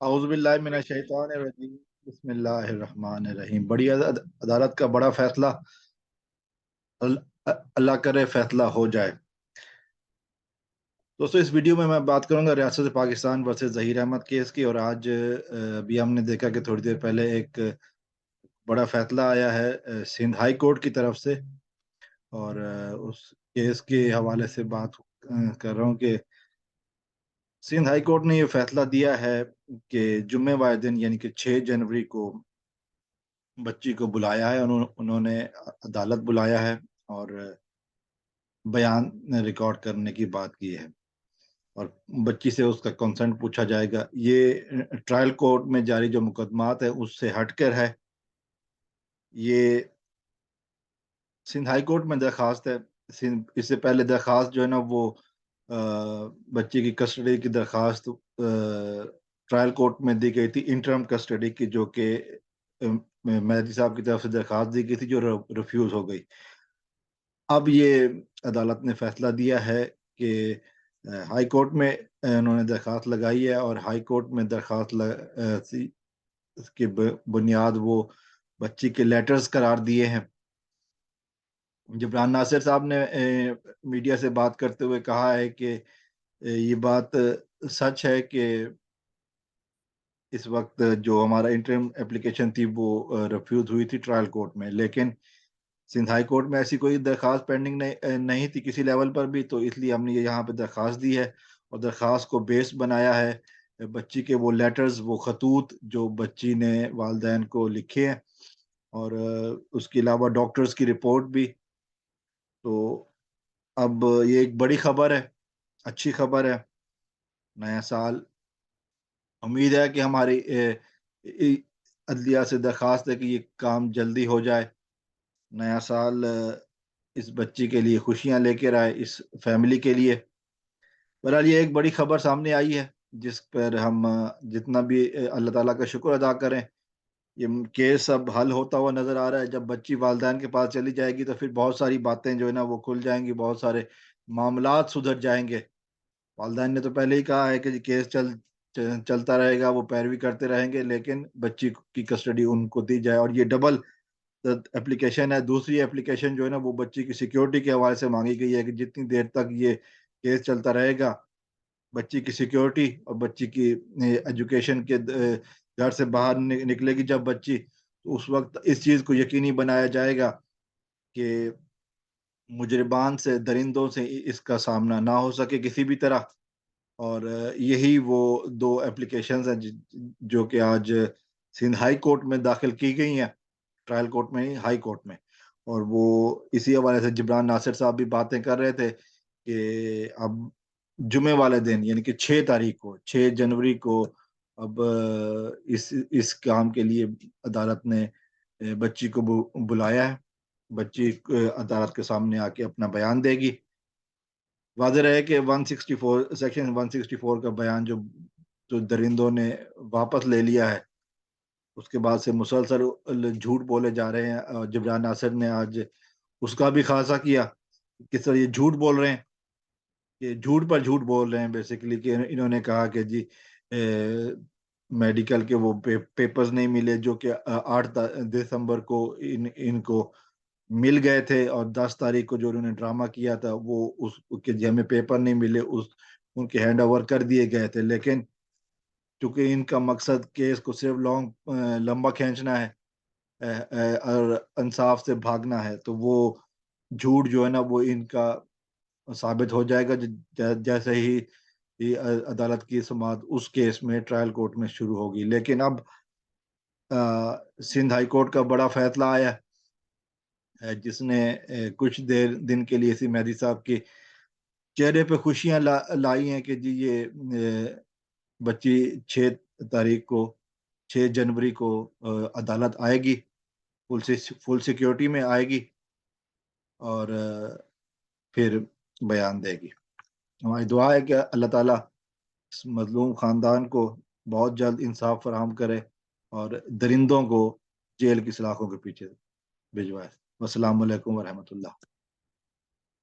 اعوذ باللہ من الشیطان الرجیم بسم اللہ الرحمن الرحیم۔ بڑی عدالت کا بڑا فیصلہ، اللہ کرے فیصلہ ہو جائے۔ دوستو، اس ویڈیو میں بات کروں گا ریاست پاکستان ورسز ظہیر احمد کیس کی۔ اور آج بھی ہم نے دیکھا کہ تھوڑی دیر پہلے ایک بڑا فیصلہ آیا ہے سندھ ہائی کورٹ کی طرف سے، اور اس کیس کے حوالے سے بات کر رہا ہوں کہ سندھ ہائی کورٹ نے یہ فیصلہ دیا ہے کہ جمعہ والے دن یعنی کہ 6 جنوری کو بچی کو بلایا ہے، انہوں نے عدالت بلایا ہے اور بیان ریکارڈ کرنے کی بات کی ہے، اور بچی سے اس کا کنسنٹ پوچھا جائے گا۔ یہ ٹرائل کورٹ میں جاری جو مقدمات ہے اس سے ہٹ کر ہے۔ یہ سندھ ہائی کورٹ میں درخواست ہے۔ اس سے پہلے درخواست جو ہے نا وہ بچی کی کسٹڈی کی درخواست ٹرائل کورٹ میں دی گئی تھی، انٹرم کسٹڈی کی، جو کہ مہدی صاحب کی طرف سے درخواست دی گئی تھی جو ریفیوز ہو گئی۔ اب یہ عدالت نے فیصلہ دیا ہے کہ ہائی کورٹ میں انہوں نے درخواست لگائی ہے، اور ہائی کورٹ میں درخواست اس کی بنیاد وہ بچی کے لیٹرز قرار دیے ہیں۔ جبران ناصر صاحب نے میڈیا سے بات کرتے ہوئے کہا ہے کہ یہ بات سچ ہے کہ اس وقت جو ہمارا انٹرم اپلیکیشن تھی وہ ریفیوز ہوئی تھی ٹرائل کورٹ میں، لیکن سندھ ہائی کورٹ میں ایسی کوئی درخواست پینڈنگ نہیں تھی کسی لیول پر بھی، تو اس لیے ہم نے یہاں پہ درخواست دی ہے، اور درخواست کو بیس بنایا ہے بچی کے وہ لیٹرز، وہ خطوط جو بچی نے والدین کو لکھے ہیں، اور اس کے علاوہ ڈاکٹرز کی رپورٹ بھی۔ تو اب یہ ایک بڑی خبر ہے، اچھی خبر ہے۔ نیا سال، امید ہے کہ ہماری عدلیہ سے درخواست ہے کہ یہ کام جلدی ہو جائے۔ نیا سال اس بچی کے لیے خوشیاں لے کر آئے، اس فیملی کے لیے۔ بہرحال یہ ایک بڑی خبر سامنے آئی ہے جس پر ہم جتنا بھی اللہ تعالیٰ کا شکر ادا کریں۔ یہ کیس اب حل ہوتا ہوا نظر آ رہا ہے۔ جب بچی والدین کے پاس چلی جائے گی تو پھر بہت ساری باتیں جو ہے نا وہ کھل جائیں گی، بہت سارے معاملات سدھر جائیں گے۔ والدین نے تو پہلے ہی کہا ہے کہ یہ کیس چلتا رہے گا، وہ پیروی کرتے رہیں گے، لیکن بچی کی کسٹڈی ان کو دی جائے۔ اور یہ ڈبل اپلیکیشن ہے۔ دوسری اپلیکیشن جو ہے نا وہ بچی کی سیکیورٹی کے حوالے سے مانگی گئی ہے کہ جتنی دیر تک یہ کیس چلتا رہے گا، بچی کی سیکیورٹی اور بچی کی ایجوکیشن کے گھر سے باہر نکلے گی جب بچی، تو اس وقت اس چیز کو یقینی بنایا جائے گا کہ مجربان سے، درندوں سے اس کا سامنا نہ ہو سکے کسی بھی طرح۔ اور یہی وہ دو اپلیکیشنز ہیں جو کہ آج سندھ ہائی کورٹ میں داخل کی گئی ہیں، ٹرائل کورٹ میں، ہائی کورٹ میں۔ اور وہ اسی حوالے سے جبران ناصر صاحب بھی باتیں کر رہے تھے کہ اب جمعے والے دن یعنی کہ 6 تاریخ کو، 6 جنوری کو، اب اس کام کے لیے عدالت نے بچی کو بلایا ہے۔ بچی عدالت کے سامنے آ کے اپنا بیان دے گی۔ واضح رہے کہ 164 سیکشن 164 کا بیان جو درندوں نے واپس لے لیا ہے، اس کے بعد سے مسلسل جھوٹ بولے جا رہے ہیں، اور جبران ناصر نے آج اس کا بھی خلاصہ کیا کس طرح یہ جھوٹ بول رہے ہیں، یہ جھوٹ پر جھوٹ بول رہے ہیں بیسیکلی، کہ انہوں نے کہا کہ جی میڈیکل کے وہ پیپرز نہیں ملے جو کہ 8 دسمبر کو ان کو مل گئے تھے، اور 10 تاریخ کو جو انہوں نے ڈرامہ کیا تھا وہ اس کے جی ہمیں پیپر نہیں ملے، ان کے ہینڈ اوور کر دیے گئے تھے، لیکن چونکہ ان کا مقصد کیس کو صرف لمبا کھینچنا ہے اور انصاف سے بھاگنا ہے، تو وہ جھوٹ جو ہے نا وہ ان کا ثابت ہو جائے گا جیسے ہی عدالت کی سماعت اس کیس میں ٹرائل کورٹ میں شروع ہوگی۔ لیکن اب سندھ ہائی کورٹ کا بڑا فیصلہ آیا ہے جس نے کچھ دن کے لیے سی مہدی صاحب کے چہرے پہ خوشیاں لائی ہیں کہ جی یہ بچی 6 تاریخ کو، 6 جنوری کو عدالت آئے گی، فل سیکیورٹی میں آئے گی، اور پھر بیان دے گی۔ ہماری دعا ہے کہ اللہ تعالیٰ اس مظلوم خاندان کو بہت جلد انصاف فراہم کرے اور درندوں کو جیل کی سلاخوں کے پیچھے بھجوائے۔ والسلام علیکم ورحمۃ اللہ۔